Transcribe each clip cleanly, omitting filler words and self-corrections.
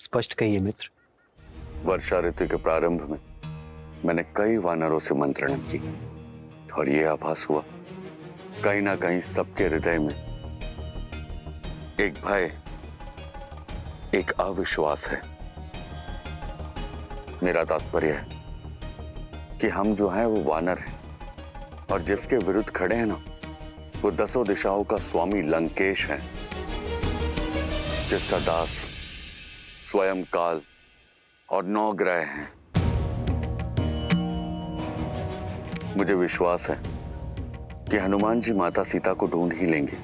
स्पष्ट कहिए मित्र। वर्षा ऋतु के प्रारंभ में मैंने कई वानरों से मंत्रणा की और ये आभास हुआ कहीं ना कहीं सबके हृदय में एक भय, एक अविश्वास है। मेरा तात्पर्य है कि हम जो हैं वो वानर हैं और जिसके विरुद्ध खड़े हैं ना, वो 10 दिशाओं का स्वामी लंकेश है, जिसका दास स्वयं काल और 9 ग्रह हैं। मुझे विश्वास है कि हनुमान जी माता सीता को ढूंढ ही लेंगे,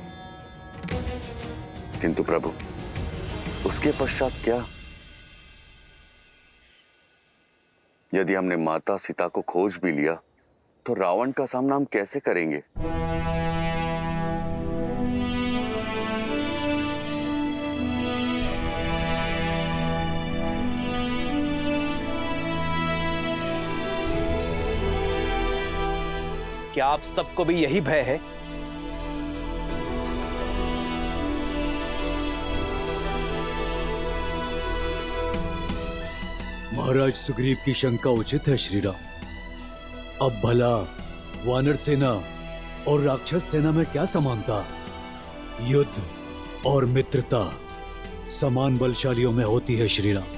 किंतु प्रभु उसके पश्चात क्या? यदि हमने माता सीता को खोज भी लिया तो रावण का सामना हम कैसे करेंगे? क्या आप सबको भी यही भय है? महाराज सुग्रीव की शंका उचित है श्री राम। अब भला वानर सेना और राक्षस सेना में क्या समानता? युद्ध और मित्रता समान बलशालियों में होती है श्री राम।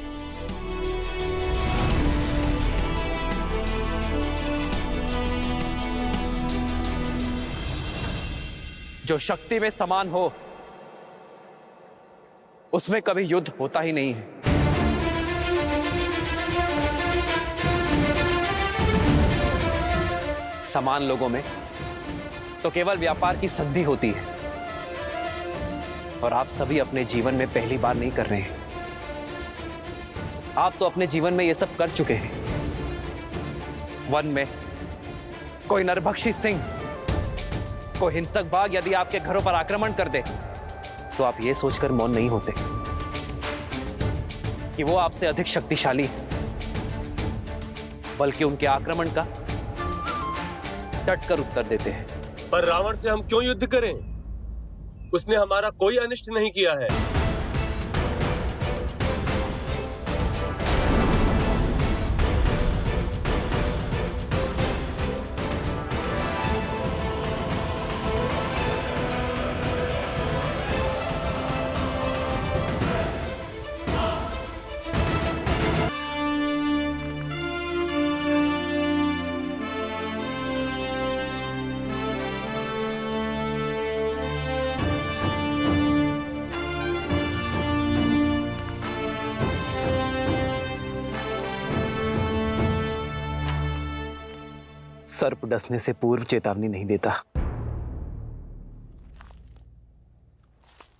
जो शक्ति में समान हो उसमें कभी युद्ध होता ही नहीं है। समान लोगों में तो केवल व्यापार की संधि होती है, और आप सभी अपने जीवन में पहली बार नहीं कर रहे हैं। आप तो अपने जीवन में ये सब कर चुके हैं। वन में कोई नरभक्षी सिंह, कोई हिंसक बाघ यदि आपके घरों पर आक्रमण कर दे तो आप ये सोचकर मौन नहीं होते कि वो आपसे अधिक शक्तिशाली है, बल्कि उनके आक्रमण का डटकर उत्तर देते हैं। पर रावण से हम क्यों युद्ध करें? उसने हमारा कोई अनिष्ट नहीं किया है। सर्प डसने से पूर्व चेतावनी नहीं देता।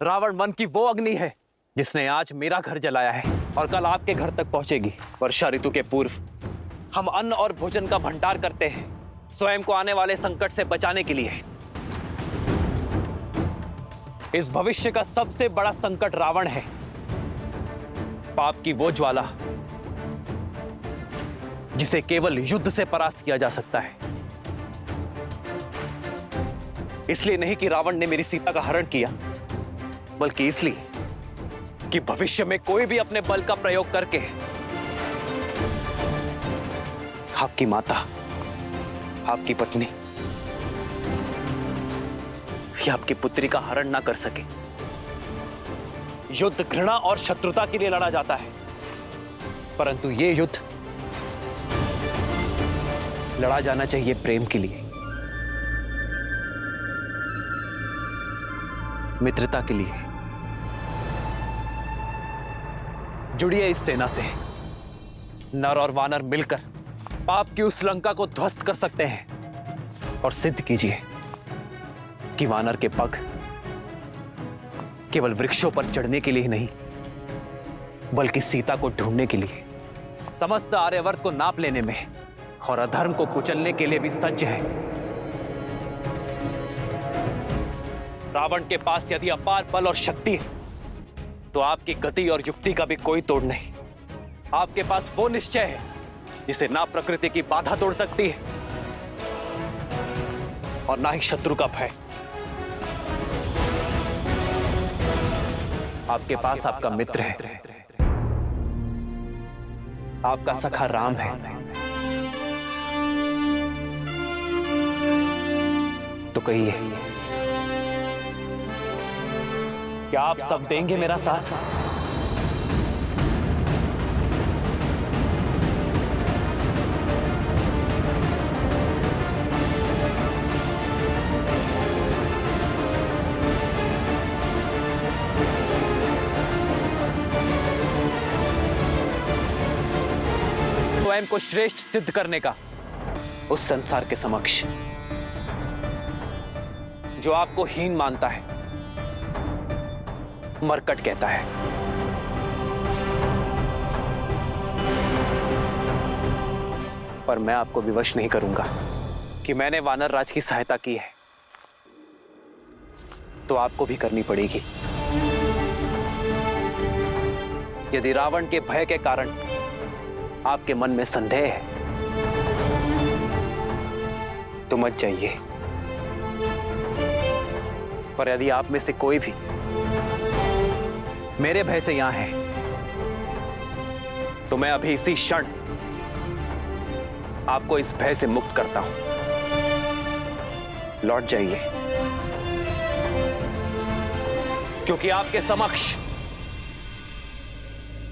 रावण वन की वो अग्नि है जिसने आज मेरा घर जलाया है और कल आपके घर तक पहुंचेगी। वर्षा ऋतु के पूर्व हम अन्न और भोजन का भंडार करते हैं, स्वयं को आने वाले संकट से बचाने के लिए। इस भविष्य का सबसे बड़ा संकट रावण है, पाप की वो ज्वाला जिसे केवल युद्ध से परास्त किया जा सकता है। इसलिए नहीं कि रावण ने मेरी सीता का हरण किया, बल्कि इसलिए कि भविष्य में कोई भी अपने बल का प्रयोग करके आपकी माता, आपकी पत्नी या आपकी पुत्री का हरण ना कर सके। युद्ध घृणा और शत्रुता के लिए लड़ा जाता है, परंतु यह युद्ध लड़ा जाना चाहिए प्रेम के लिए, मित्रता के लिए। जुड़िए इस सेना से। नर और वानर मिलकर पाप की उस लंका को ध्वस्त कर सकते हैं, और सिद्ध कीजिए कि वानर के पग केवल वृक्षों पर चढ़ने के लिए ही नहीं, बल्कि सीता को ढूंढने के लिए, समस्त आर्यवर्त को नाप लेने में और अधर्म को कुचलने के लिए भी सज्ज है। रावण के पास यदि अपार बल और शक्ति है तो आपकी गति और युक्ति का भी कोई तोड़ नहीं। आपके पास वो निश्चय है जिसे ना प्रकृति की बाधा तोड़ सकती है और ना ही शत्रु का भय। आपके पास आपका मित्र है, आपका सखा राम है। तो कहिए, क्या आप सब देंगे मेरा साथ? स्वयं को श्रेष्ठ सिद्ध करने का उस संसार के समक्ष जो आपको हीन मानता है, मरकट कहता है। पर मैं आपको विवश नहीं करूंगा कि मैंने वानर राज की सहायता की है, तो आपको भी करनी पड़ेगी। यदि रावण के भय के कारण आपके मन में संदेह है तो मत जाइए, पर यदि आप में से कोई भी मेरे भय से यहां है तो मैं अभी इसी क्षण आपको इस भय से मुक्त करता हूं। लौट जाइए, क्योंकि आपके समक्ष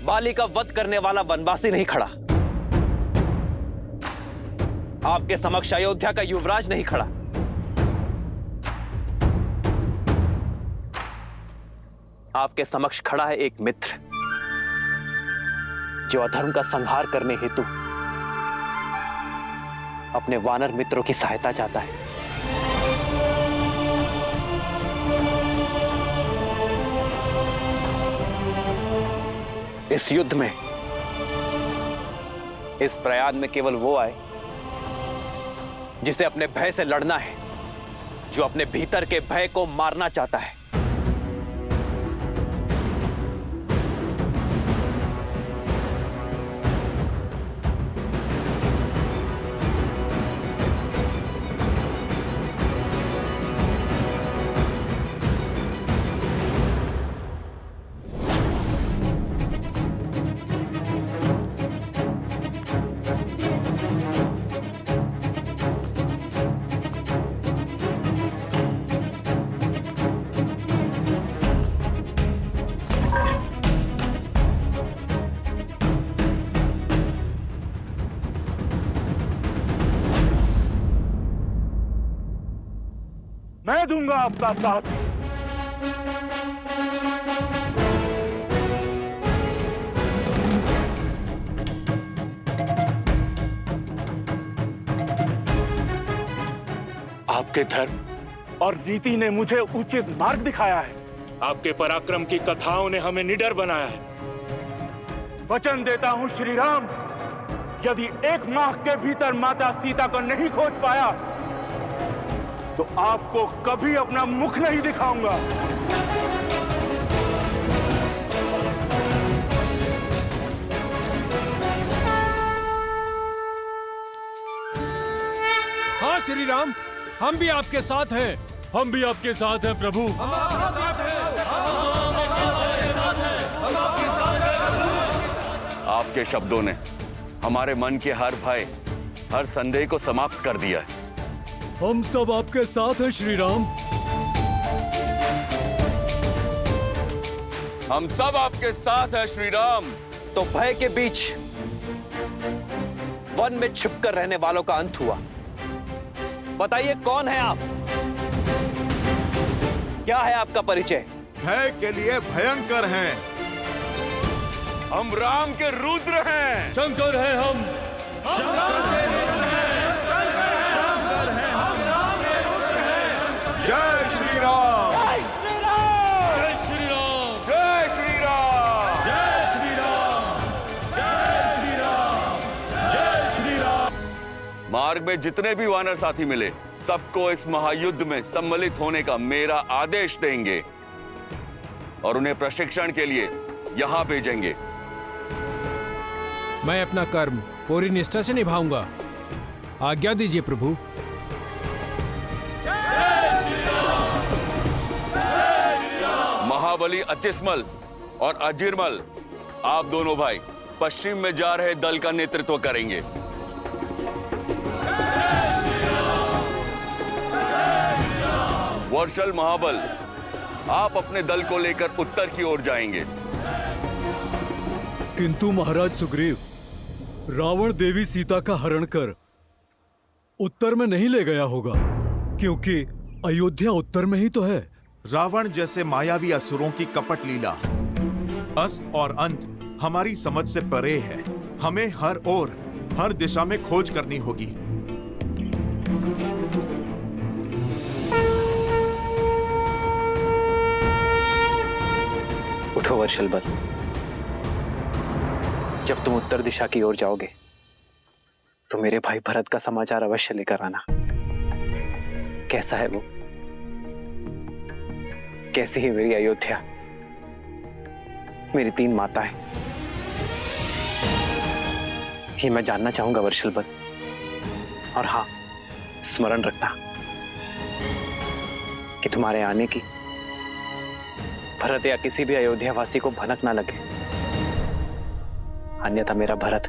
बाली का वध करने वाला वनवासी नहीं खड़ा, आपके समक्ष अयोध्या का युवराज नहीं खड़ा, आपके समक्ष खड़ा है एक मित्र जो अधर्म का संहार करने हेतु अपने वानर मित्रों की सहायता चाहता है। इस युद्ध में, इस प्रयाग में केवल वो आए जिसे अपने भय से लड़ना है, जो अपने भीतर के भय को मारना चाहता है। मैं दूंगा आपका साथ। आपके धर्म और नीति ने मुझे उचित मार्ग दिखाया है। आपके पराक्रम की कथाओं ने हमें निडर बनाया है। वचन देता हूं श्री राम, यदि 1 माह के भीतर माता सीता को नहीं खोज पाया तो आपको कभी अपना मुख नहीं दिखाऊंगा। हाँ श्री राम, हम भी आपके साथ हैं। हम भी आपके साथ हैं प्रभु। हम आपके साथ हैं। आपके शब्दों ने हमारे मन के हर भय, हर संदेह को समाप्त कर दिया है। हम सब आपके साथ हैं श्री राम। हम सब आपके साथ हैं श्री राम। तो भय के बीच वन में छिपकर रहने वालों का अंत हुआ। बताइए, कौन है आप? क्या है आपका परिचय? भय के लिए भयंकर हैं। हम राम के रुद्र हैं। शंकर है हम। जय श्री राम। जय श्री राम। जय श्री राम। जय श्री राम। जय श्री राम। जय श्री राम। मार्ग में जितने भी वानर साथी मिले, सबको इस महायुद्ध में सम्मिलित होने का मेरा आदेश देंगे और उन्हें प्रशिक्षण के लिए यहां भेजेंगे। मैं अपना कर्म पूरी निष्ठा से निभाऊंगा। आज्ञा दीजिए प्रभु। महाबली अचिस्मल और अजिरमल, आप दोनों भाई पश्चिम में जा रहे दल का नेतृत्व करेंगे। वर्षल महाबल, आप अपने दल को लेकर उत्तर की ओर जाएंगे। किंतु महाराज सुग्रीव, रावण देवी सीता का हरण कर उत्तर में नहीं ले गया होगा, क्योंकि अयोध्या उत्तर में ही तो है। रावण जैसे मायावी असुरों की कपट लीला, अस्त और अंत हमारी समझ से परे है। हमें हर ओर, हर दिशा में खोज करनी होगी। उठो वर्षलबल, जब तुम उत्तर दिशा की ओर जाओगे तो मेरे भाई भरत का समाचार अवश्य लेकर आना। कैसा है वो, कैसी है मेरी अयोध्या, मेरी 3 माताएं, ये मैं जानना चाहूंगा वर्षलबल। और हाँ, स्मरण रखना कि तुम्हारे आने की भरत या किसी भी अयोध्यावासी को भनक ना लगे, अन्यथा मेरा भरत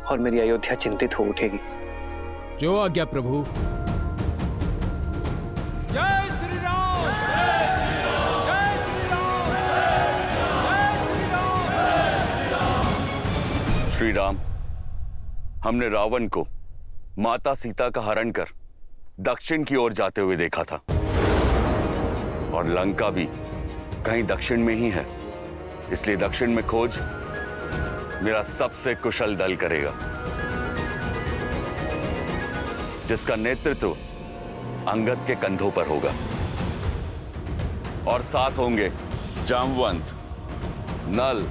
और मेरी अयोध्या चिंतित हो उठेगी। जो आज्ञा प्रभु। जय श्री राम, जय श्री राम, जय श्री राम। श्री राम, हमने रावण को माता सीता का हरण कर दक्षिण की ओर जाते हुए देखा था, और लंका भी कहीं दक्षिण में ही है। इसलिए दक्षिण में खोज मेरा सबसे कुशल दल करेगा, जिसका नेतृत्व अंगद के कंधों पर होगा, और साथ होंगे जामवंत, नल,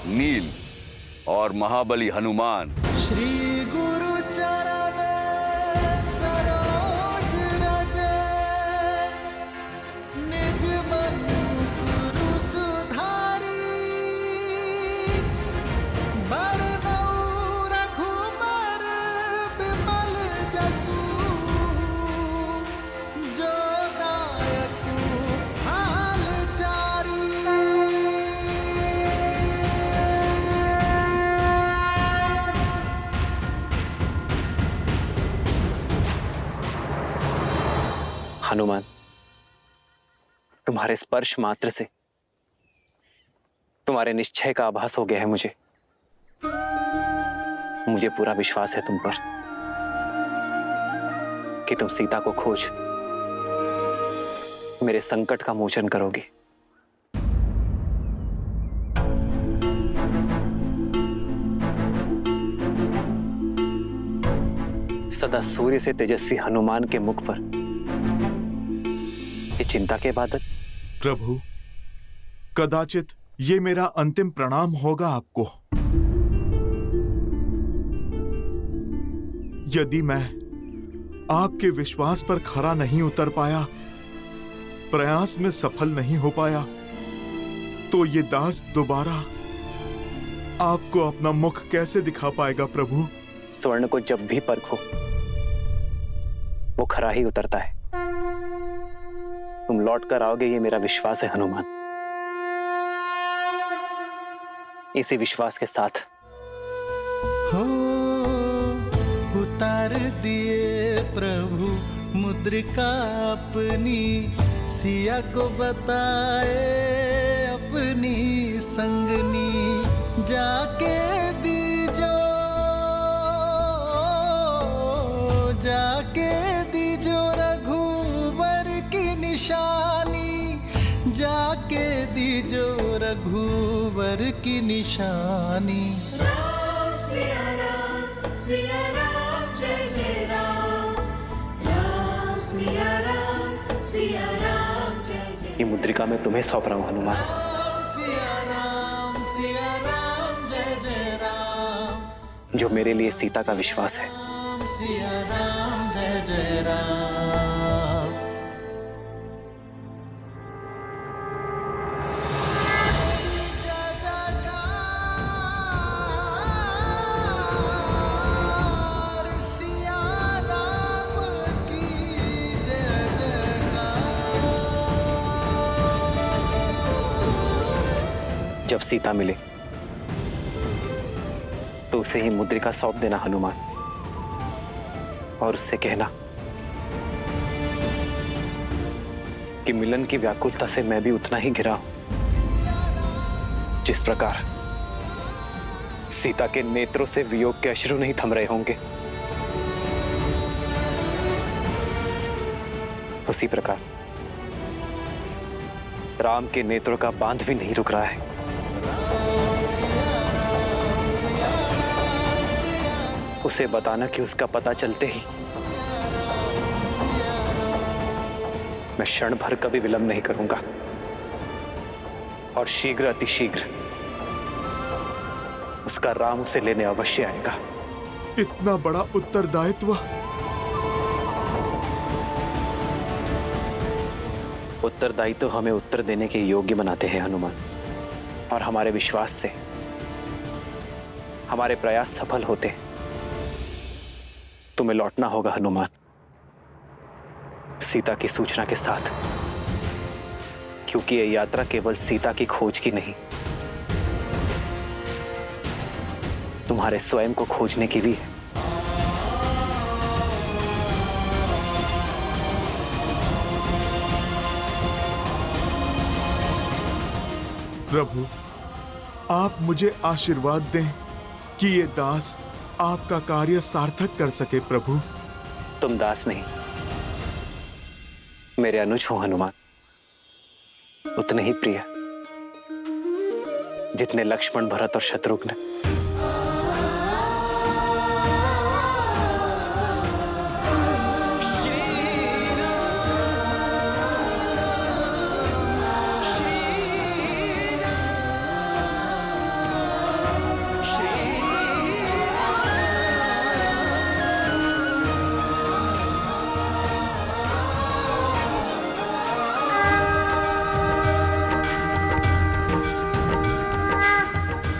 नील और महाबली हनुमान। श्री गुरु चरण सरोज रज, निज मन गुरु सुधारी, बरनउँ रघुबर बिमल जसु, जो दायकु हाल चारी। हनुमान, तुम्हारे स्पर्श मात्र से तुम्हारे निश्चय का आभास हो गया है मुझे। मुझे पूरा विश्वास है तुम पर कि तुम सीता को खोज मेरे संकट का मोचन करोगे। सदा सूर्य से तेजस्वी हनुमान के मुख पर ये चिंता के बादल। प्रभु, कदाचित ये मेरा अंतिम प्रणाम होगा आपको। यदि मैं आपके विश्वास पर खरा नहीं उतर पाया, प्रयास में सफल नहीं हो पाया, तो ये दास दोबारा आपको अपना मुख कैसे दिखा पाएगा प्रभु? स्वर्ण को जब भी परखो वो खरा ही उतरता है। तुम लौट कर आओगे, ये मेरा विश्वास है हनुमान। इसी विश्वास के साथ हो उतार दिए प्रभु मुद्रिका अपनी, सिया को बताए अपनी संगनी, जाके दीजो रघुवर की निशानी, जाके दीजो रघुवर की निशानी। राम सिया राम, सिया राम जय जय राम, राम सिया राम, सिया राम जय जय। ये मुद्रिका मैं तुम्हें सौंप रहा हूं हनुमान। सिया राम जय जय राम, जो मेरे लिए सीता का विश्वास है। सिया राम जय जय राम। सिया राम की जय जयकार। जब सीता मिले तो उसे ही मुद्रिका सौंप देना हनुमान, और उससे कहना कि मिलन की व्याकुलता से मैं भी उतना ही घिरा हूं जिस प्रकार सीता के नेत्रों से वियोग के अश्रु नहीं थम रहे होंगे, उसी प्रकार राम के नेत्रों का बांध भी नहीं रुक रहा है। उसे बताना कि उसका पता चलते ही मैं क्षण भर कभी विलंब नहीं करूंगा और शीघ्र अतिशीघ्र उसका राम उसे लेने अवश्य आएगा। इतना बड़ा उत्तरदायित्व? उत्तरदायित्व तो हमें उत्तर देने के योग्य बनाते हैं हनुमान, और हमारे विश्वास से हमारे प्रयास सफल होते हैं। तुम्हें लौटना होगा हनुमान, सीता की सूचना के साथ, क्योंकि यह यात्रा केवल सीता की खोज की नहीं, तुम्हारे स्वयं को खोजने की भी है। प्रभु, आप मुझे आशीर्वाद दें कि ये दास आपका कार्य सार्थक कर सके। प्रभु, तुम दास नहीं, मेरे अनुज हो हनुमान, उतने ही प्रिय जितने लक्ष्मण, भरत और शत्रुघ्न।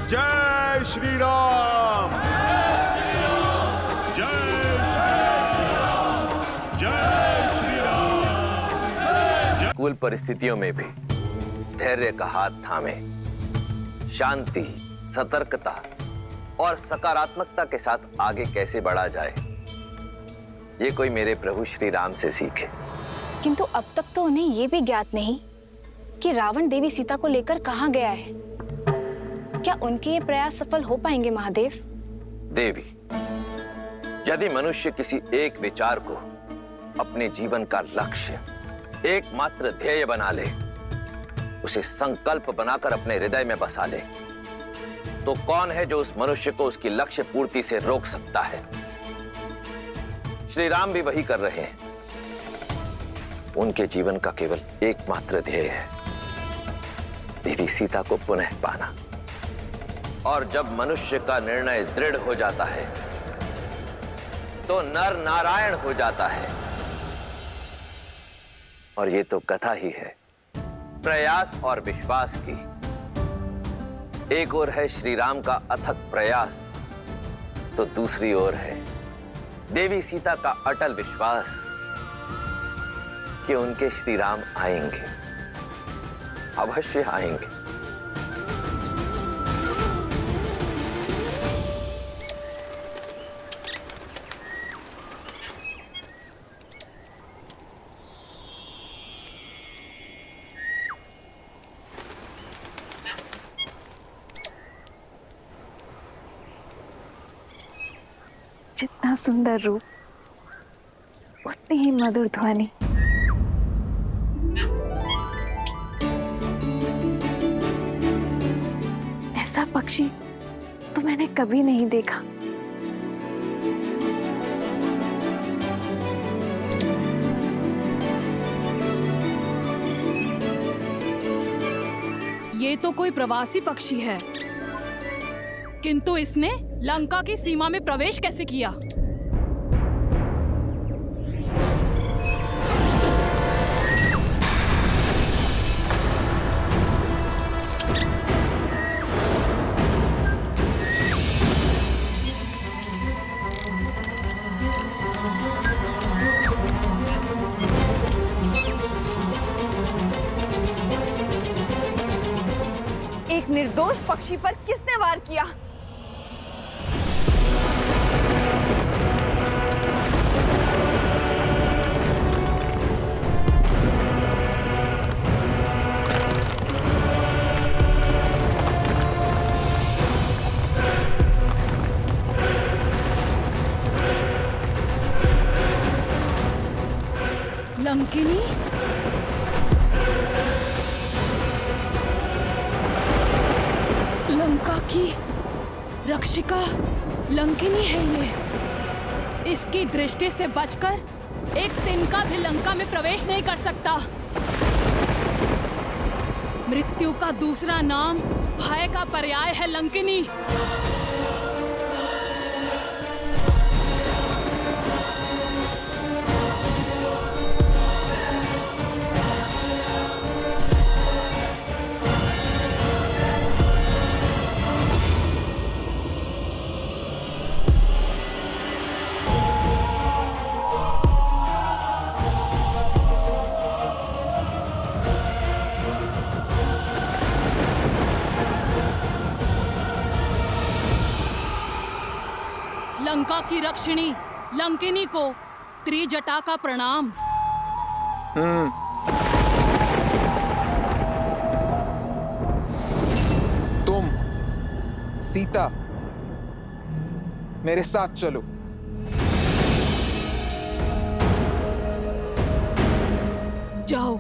जय श्री राम। प्रतिकूल परिस्थितियों में भी धैर्य का हाथ थामे, शांति, सतर्कता और सकारात्मकता के साथ आगे कैसे बढ़ा जाए, ये कोई मेरे प्रभु श्री राम से सीखे। किंतु अब तक तो उन्हें ये भी ज्ञात नहीं कि रावण देवी सीता को लेकर कहाँ गया है। क्या उनके ये प्रयास सफल हो पाएंगे महादेव? देवी, यदि मनुष्य किसी एक विचार को अपने जीवन का लक्ष्य, एकमात्र ध्येय बना ले, उसे संकल्प बनाकर अपने हृदय में बसा ले, तो कौन है जो उस मनुष्य को उसकी लक्ष्य पूर्ति से रोक सकता है? श्री राम भी वही कर रहे हैं। उनके जीवन का केवल एकमात्र ध्येय है देवी सीता को पुनः पाना। और जब मनुष्य का निर्णय दृढ़ हो जाता है तो नर नारायण हो जाता है। और ये तो कथा ही है प्रयास और विश्वास की। एक ओर है श्री राम का अथक प्रयास, तो दूसरी ओर है देवी सीता का अटल विश्वास कि उनके श्री राम आएंगे, अवश्य आएंगे। जितना सुंदर रूप उतनी ही मधुर ध्वनि। ऐसा पक्षी तो मैंने कभी नहीं देखा। ये तो कोई प्रवासी पक्षी है, किंतु इसने लंका की सीमा में प्रवेश कैसे किया? एक निर्दोष पक्षी पर किसने वार किया? लंकिनी? लंका की रक्षिका लंकिनी है ये। इसकी दृष्टि से बचकर एक तिनका भी लंका में प्रवेश नहीं कर सकता। मृत्यु का दूसरा नाम भय का पर्याय है लंकिनी। लंका की रक्षिणी लंकिनी को त्रिजटा का प्रणाम। तुम सीता मेरे साथ चलो। जाओ।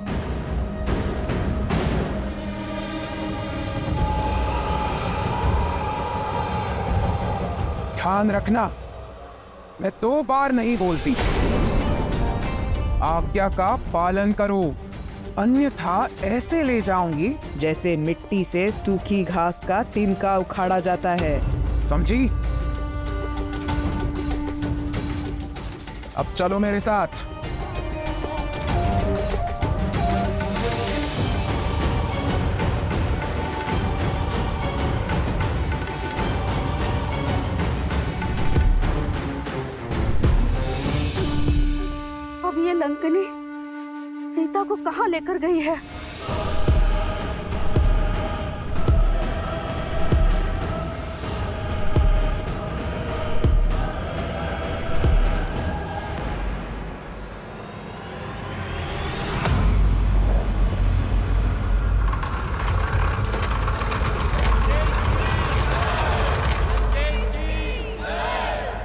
ध्यान रखना, मैं 2 बार नहीं बोलती। आज्ञा का पालन करो, अन्यथा ऐसे ले जाऊंगी जैसे मिट्टी से सूखी घास का तिनका उखाड़ा जाता है। समझी? अब चलो मेरे साथ। अब ये लंकिनी सीता को कहाँ लेकर गई है?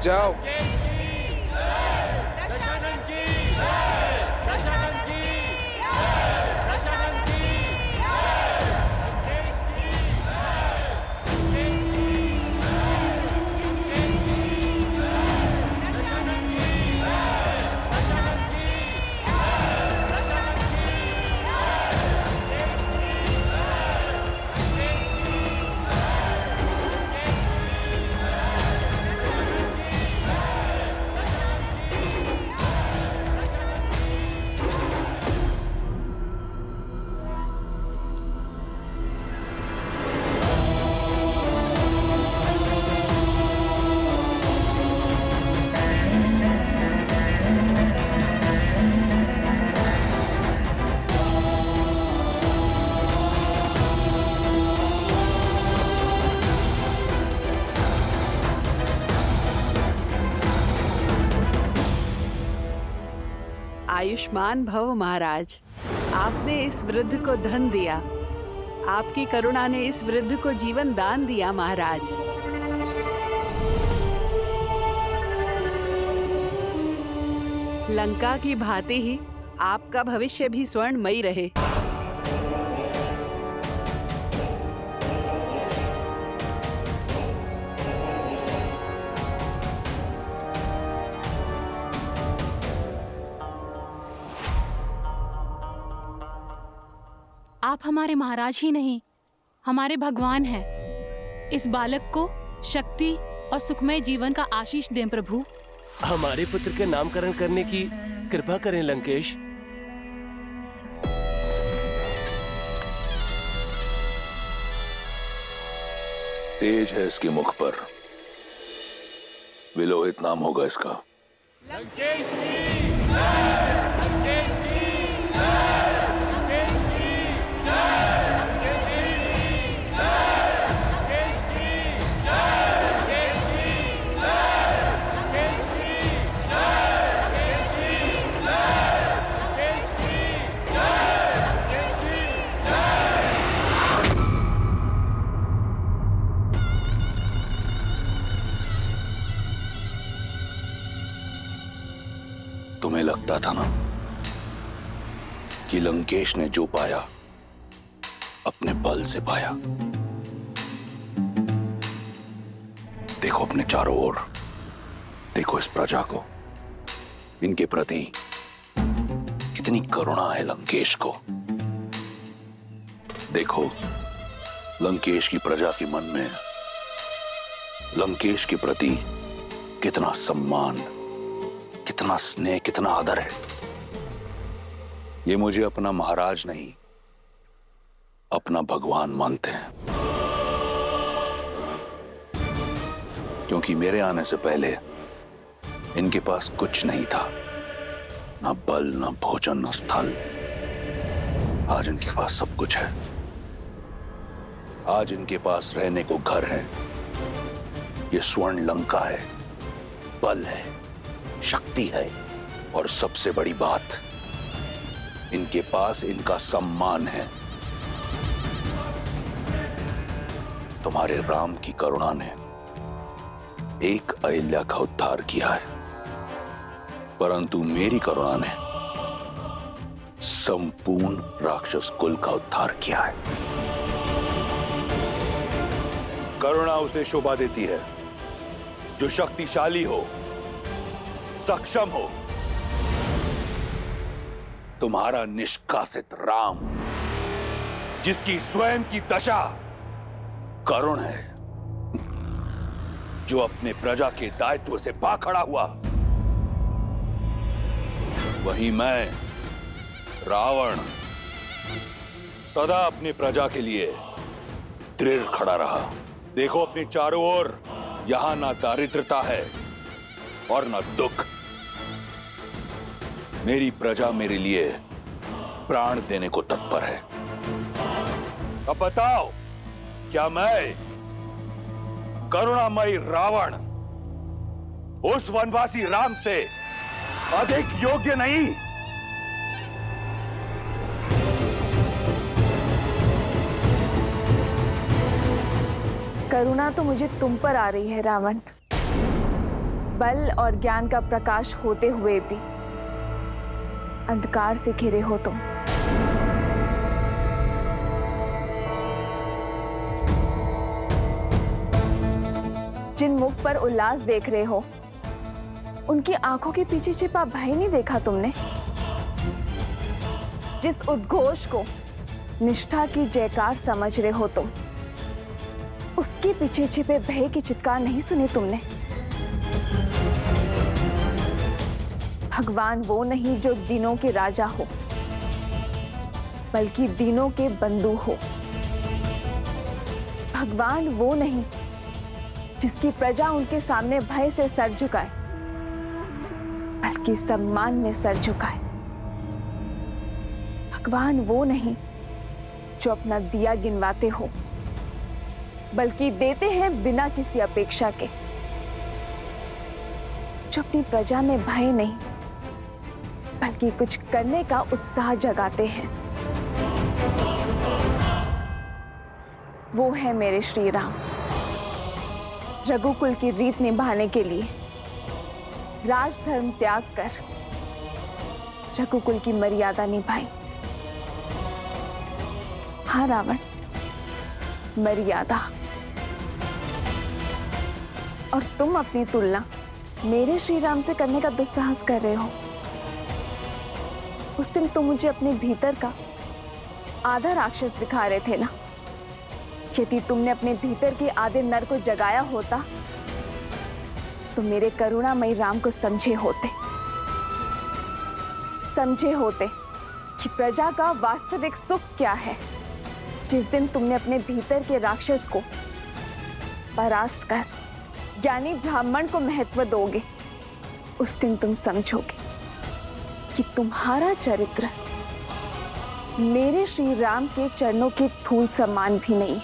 जाओ। आयुष्मान भव महाराज, आपने इस वृद्ध को धन दिया। आपकी करुणा ने इस वृद्ध को जीवन दान दिया महाराज। लंका की भांति ही आपका भविष्य भी स्वर्णमयी रहे। आप हमारे महाराज ही नहीं, हमारे भगवान हैं। इस बालक को शक्ति और सुखमय जीवन का आशीष दें प्रभु। हमारे पुत्र के नामकरण करने की कृपा करें लंकेश। तेज है इसके मुख पर, विलोहित नाम होगा इसका। लंकेश की जय! लंकेश की जय! लंकेश की जय! लंकेश की जय! लंकेश की जय! लंकेश की जय! लंकेश की जय! लंकेश की जय! लंकेश की जय! लंकेश की जय! तुम्हें लगता था ना कि लंकेश ने जो पाया अपने बल से पाया। देखो अपने चारों ओर, देखो इस प्रजा को, इनके प्रति कितनी करुणा है लंकेश को। देखो लंकेश की प्रजा के मन में लंकेश के प्रति कितना सम्मान, कितना स्नेह, कितना आदर है। ये मुझे अपना महाराज नहीं, अपना भगवान मानते हैं। क्योंकि मेरे आने से पहले इनके पास कुछ नहीं था, ना बल, ना भोजन, ना स्थल। आज इनके पास सब कुछ है। आज इनके पास रहने को घर है, ये स्वर्ण लंका है, बल है, शक्ति है, और सबसे बड़ी बात, इनके पास इनका सम्मान है। तुम्हारे राम की करुणा ने एक अहिल्या का उद्धार किया है, परंतु मेरी करुणा ने संपूर्ण राक्षस कुल का उद्धार किया है। करुणा उसे शोभा देती है जो शक्तिशाली हो, सक्षम हो। तुम्हारा निष्कासित राम, जिसकी स्वयं की दशा करुण है, जो अपने प्रजा के दायित्व से भाग खड़ा हुआ, वहीं मैं रावण सदा अपनी प्रजा के लिए दृढ़ खड़ा रहा। देखो अपने चारों ओर, यहां ना दारिद्रता है और ना दुख। मेरी प्रजा मेरे लिए प्राण देने को तत्पर है। अब बताओ, क्या मैं करुणामयी रावण उस वनवासी राम से अधिक योग्य नहीं? करुणा तो मुझे तुम पर आ रही है रावण। बल और ज्ञान का प्रकाश होते हुए भी अंधकार से घिरे हो तुम। जिन मुख पर उल्लास देख रहे हो, उनकी आंखों के पीछे छिपा भय नहीं देखा तुमने? जिस उद्घोष को निष्ठा की जयकार समझ रहे हो तुम, उसके पीछे छिपे भय की चित्कार नहीं सुने तुमने? भगवान वो नहीं जो दीनों के राजा हो, बल्कि दीनों के बंधु हो। भगवान वो नहीं जिसकी प्रजा उनके सामने भय से सर झुकाए, बल्कि सम्मान में सर झुकाए। भगवान वो नहीं जो अपना दिया गिनवाते हो, बल्कि देते हैं बिना किसी अपेक्षा के। जो अपनी प्रजा में भय नहीं, बल्कि कुछ करने का उत्साह जगाते हैं, वो है मेरे श्री राम। रघुकुल की रीत निभाने के लिए राजधर्म त्याग कर रघुकुल की मर्यादा निभाई। हाँ रावण, मर्यादा। और तुम अपनी तुलना मेरे श्री राम से करने का दुस्साहस कर रहे हो। उस दिन तुम मुझे अपने भीतर का आधा राक्षस दिखा रहे थे ना। यदि तुमने अपने भीतर के आधे नर को जगाया होता, तो मेरे करुणामयी राम को समझे होते कि प्रजा का वास्तविक सुख क्या है। जिस दिन तुमने अपने भीतर के राक्षस को परास्त कर ज्ञानी ब्राह्मण को महत्व दोगे, उस दिन तुम समझोगे कि तुम्हारा चरित्र मेरे श्री राम के चरणों के धूल समान भी नहीं।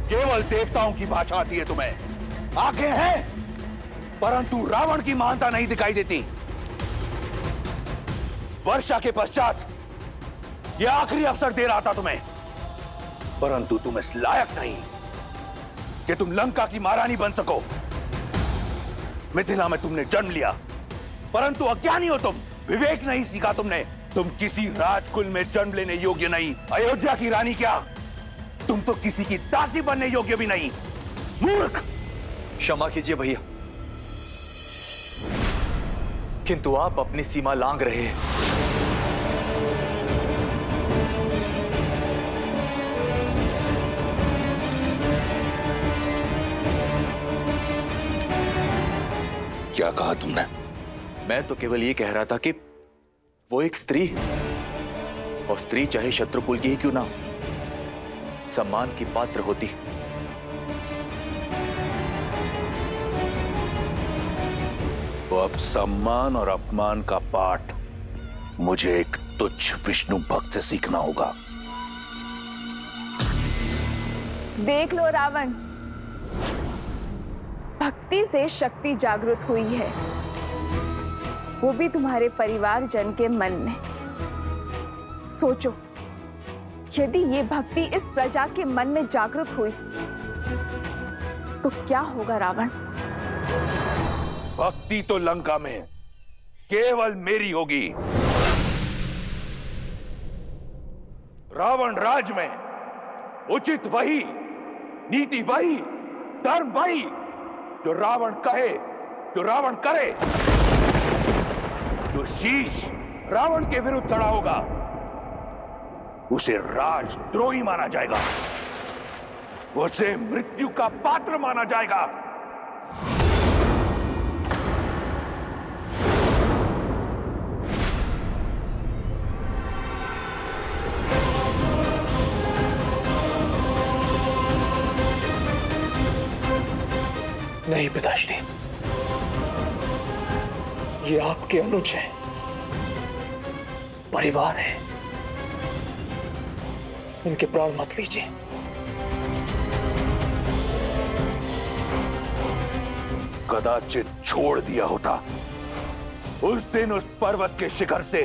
केवल देवताओं की भाषा आती है तुम्हें। आंखें हैं, परंतु रावण की महानता नहीं दिखाई देती। वर्षा के पश्चात यह आखिरी अवसर दे रहा था तुम्हें, परंतु तुम इस लायक नहीं कि तुम लंका की महारानी बन सको। मिथिला में तुमने जन्म लिया, परंतु अज्ञानी हो तुम। विवेक नहीं सीखा तुमने। तुम किसी राजकुल में जन्म लेने योग्य नहीं। अयोध्या की रानी क्या, तुम तो किसी की दासी बनने योग्य भी नहीं। मूर्ख। क्षमा कीजिए भैया, किंतु आप अपनी सीमा लांघ रहे हैं। क्या कहा तुमने? मैं तो केवल ये कह रहा था कि वो एक स्त्री है, और स्त्री चाहे शत्रुकुल की ही क्यों ना हो, सम्मान की पात्र होती है। तो अब सम्मान और अपमान का पाठ मुझे एक तुच्छ विष्णु भक्त से सीखना होगा। देख लो रावण, भक्ति से शक्ति जागृत हुई है, वो भी तुम्हारे परिवारजन के मन में। सोचो, यदि ये भक्ति इस प्रजा के मन में जागृत हुई तो क्या होगा रावण? भक्ति तो लंका में केवल मेरी होगी। रावण राज में उचित वही, नीति वही, धर्म वही, जो रावण कहे, जो रावण करे। जो शीश रावण के विरुद्ध खड़ा होगा उसे राजद्रोही माना जाएगा, उसे मृत्यु का पात्र माना जाएगा। नहीं पिताश्री, ये आपके अनुज हैं, परिवार है, इनके प्राण मत लीजिए। कदाचित छोड़ दिया होता उस दिन उस पर्वत के शिखर से,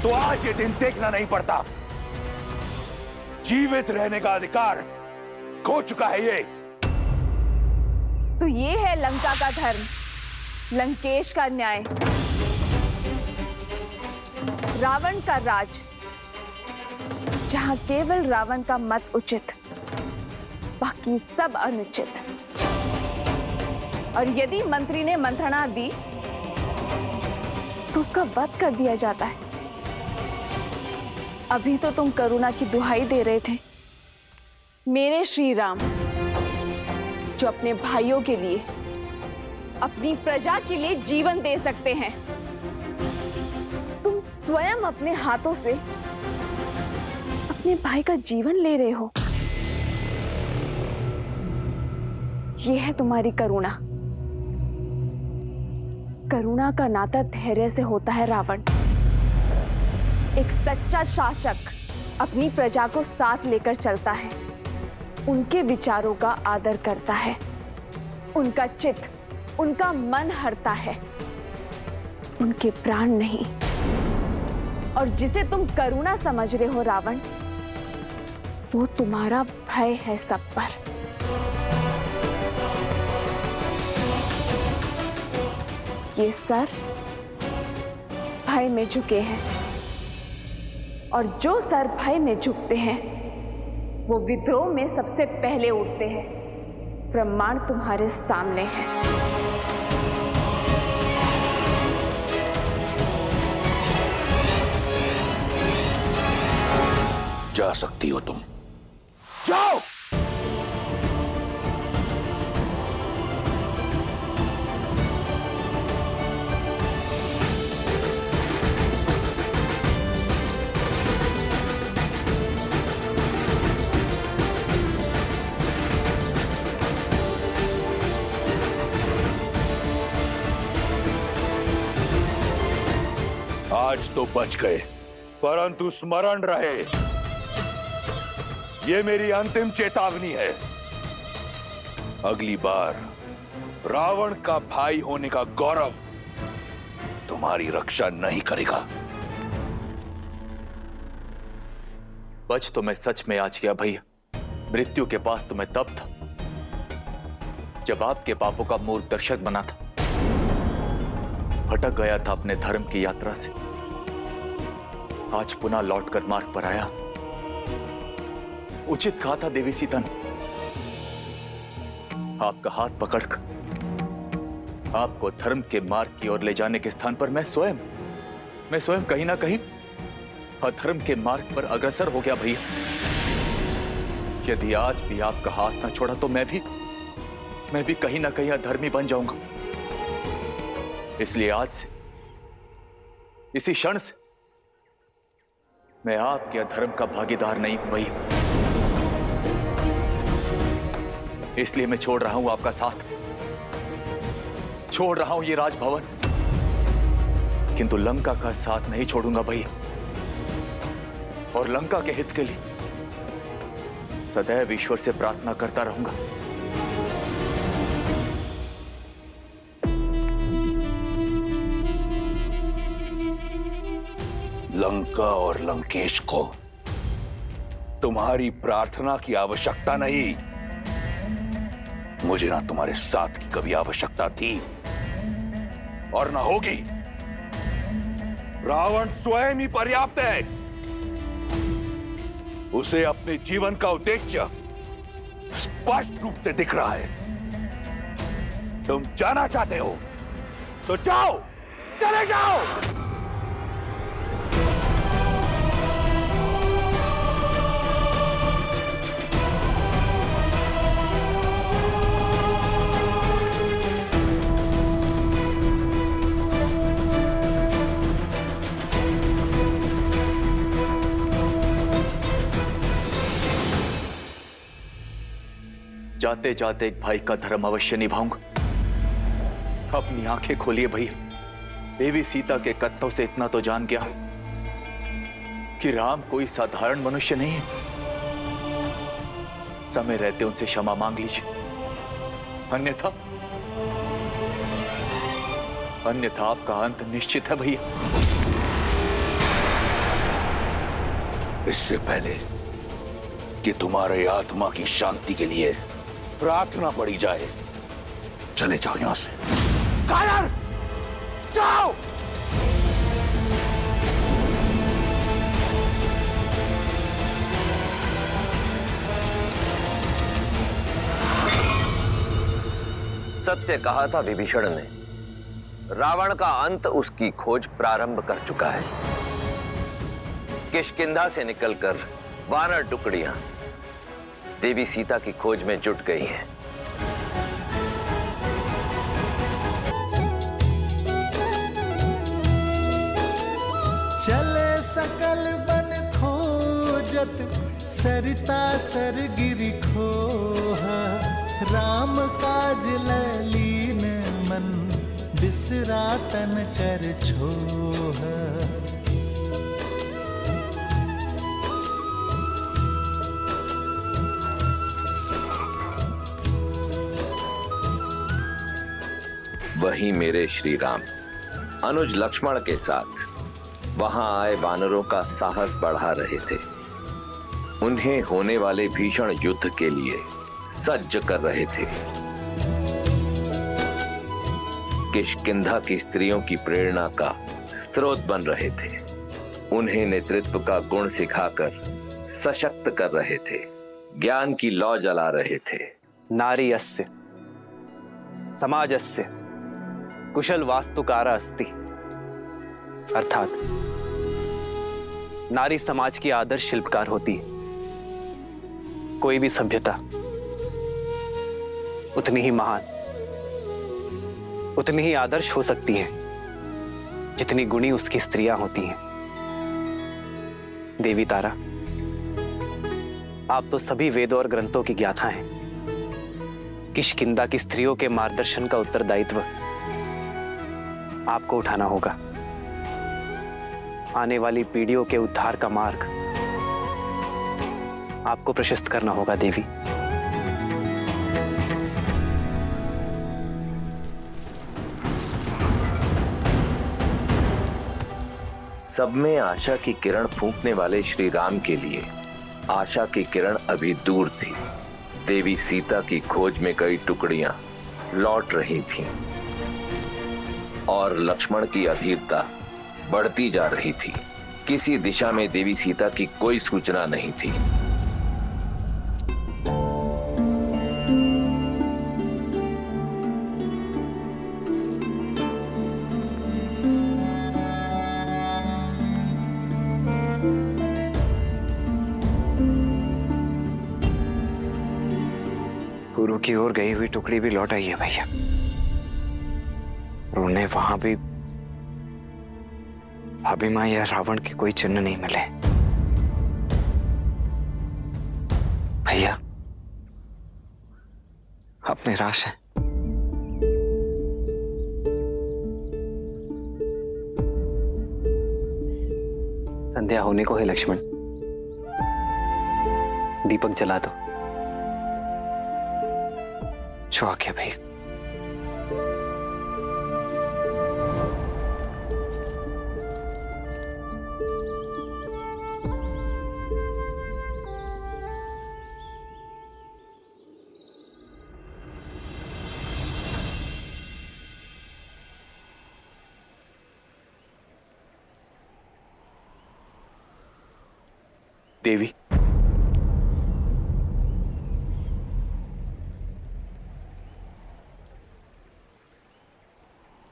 तो आज ये दिन देखना नहीं पड़ता। जीवित रहने का अधिकार खो चुका है ये। तो ये है लंका का धर्म, लंकेश का न्याय, रावण का राज, जहां केवल रावण का मत उचित, बाकी सब अनुचित। और यदि मंत्री ने मंत्रणा दी तो उसका वध कर दिया जाता है। अभी तो तुम करुणा की दुहाई दे रहे थे, मेरे श्री राम, जो अपने भाइयों के लिए, अपनी प्रजा के लिए जीवन दे सकते हैं। तुम स्वयं अपने हाथों से अपने भाई का जीवन ले रहे हो। यह है तुम्हारी करुणा। करुणा का नाता धैर्य से होता है रावण। एक सच्चा शासक अपनी प्रजा को साथ लेकर चलता है, उनके विचारों का आदर करता है, उनका चित्त, उनका मन हरता है, उनके प्राण नहीं। और जिसे तुम करुणा समझ रहे हो रावण, वो तुम्हारा भय है सब पर। ये सर भय में झुके हैं, और जो सर भय में झुकते हैं वो विद्रोह में सबसे पहले उठते हैं। प्रमाण तुम्हारे सामने है। जा सकती हो तुम, जाओ। आज तो बच गए, परंतु स्मरण रहे, ये मेरी अंतिम चेतावनी है। अगली बार रावण का भाई होने का गौरव तुम्हारी रक्षा नहीं करेगा। बच तो मैं सच में आज गया भैया। मृत्यु के पास तो मैं तब था जब आपके पापों का मूर्ख दर्शक बना था। भटक गया था अपने धर्म की यात्रा से, आज पुनः लौटकर मार्ग पर आया। उचित कहा था देवी सीता ने, आपका हाथ पकड़कर आपको धर्म के मार्ग की ओर ले जाने के स्थान पर मैं स्वयं कहीं ना कहीं अधर्म के मार्ग पर अग्रसर हो गया भैया। यदि आज भी आपका हाथ ना छोड़ा तो मैं भी कहीं ना कहीं अधर्मी बन जाऊंगा। इसलिए आज से, इसी क्षण से मैं आपके अधर्म का भागीदार नहीं हूं भैया। इसलिए मैं छोड़ रहा हूं आपका साथ, छोड़ रहा हूं ये राजभवन, किंतु लंका का साथ नहीं छोड़ूंगा भैया। और लंका के हित के लिए सदैव ईश्वर से प्रार्थना करता रहूंगा। लंका और लंकेश को तुम्हारी प्रार्थना की आवश्यकता नहीं। मुझे ना तुम्हारे साथ की कभी आवश्यकता थी और ना होगी। रावण स्वयं ही पर्याप्त है। उसे अपने जीवन का उद्देश्य स्पष्ट रूप से दिख रहा है। तुम जाना चाहते हो तो जाओ, चले जाओ। जाते जाते एक भाई का धर्म अवश्य निभाऊंगा। अपनी आंखें खोलिए भैया, देवी सीता के कथनों से इतना तो जान गया कि राम कोई साधारण मनुष्य नहीं है। समय रहते उनसे क्षमा मांग लीजिए, अन्यथा आपका अंत निश्चित है भैया। इससे पहले कि तुम्हारे आत्मा की शांति के लिए प्रार्थना पड़ी जाए, चले जाओ यहां से। कायर, जाओ। सत्य कहा था विभीषण ने, रावण का अंत उसकी खोज प्रारंभ कर चुका है। किष्किंधा से निकलकर वानर टुकड़ियां देवी सीता की खोज में जुट गई हैं। चले सकल बन खोजत, सरिता सर गिरि खोहा, राम काज ललीन मन, बिसरा तन कर छोहा। वहीं मेरे श्री राम अनुज लक्ष्मण के साथ वहां आए वानरों का साहस बढ़ा रहे थे। उन्हें होने वाले भीषण युद्ध के लिए सज्ज कर रहे थे। किष्किंधा की स्त्रियों की प्रेरणा का स्रोत बन रहे थे। उन्हें नेतृत्व का गुण सिखाकर सशक्त कर रहे थे। ज्ञान की लौ जला रहे थे। नारी अस्य समाजस्य कुशल वास्तुकारा अस्ति, अर्थात नारी समाज की आदर्श शिल्पकार होती है। कोई भी सभ्यता उतनी ही महान, उतनी ही आदर्श हो सकती है जितनी गुणी उसकी स्त्रियां होती हैं। देवी तारा, आप तो सभी वेदों और ग्रंथों की ज्ञाता हैं। किष्किंधा की स्त्रियों के मार्गदर्शन का उत्तरदायित्व आपको उठाना होगा। आने वाली पीढ़ियों के उद्धार का मार्ग आपको प्रशस्त करना होगा देवी। सब में आशा की किरण फूंकने वाले श्री राम के लिए आशा की किरण अभी दूर थी। देवी सीता की खोज में कई टुकड़ियां लौट रही थीं और लक्ष्मण की अधीरता बढ़ती जा रही थी। किसी दिशा में देवी सीता की कोई सूचना नहीं थी। गुरु की ओर गई हुई टुकड़ी भी लौट आई है भैया। और उन्हें वहां भी भाभी मां या रावण के कोई चिन्ह नहीं मिले। भैया आप निराश हैं? संध्या होने को है लक्ष्मण, दीपक जला दो। जो आ गया भैया। देवी,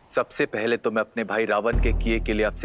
सबसे पहले तो मैं अपने भाई रावण के किए के लिए आपसे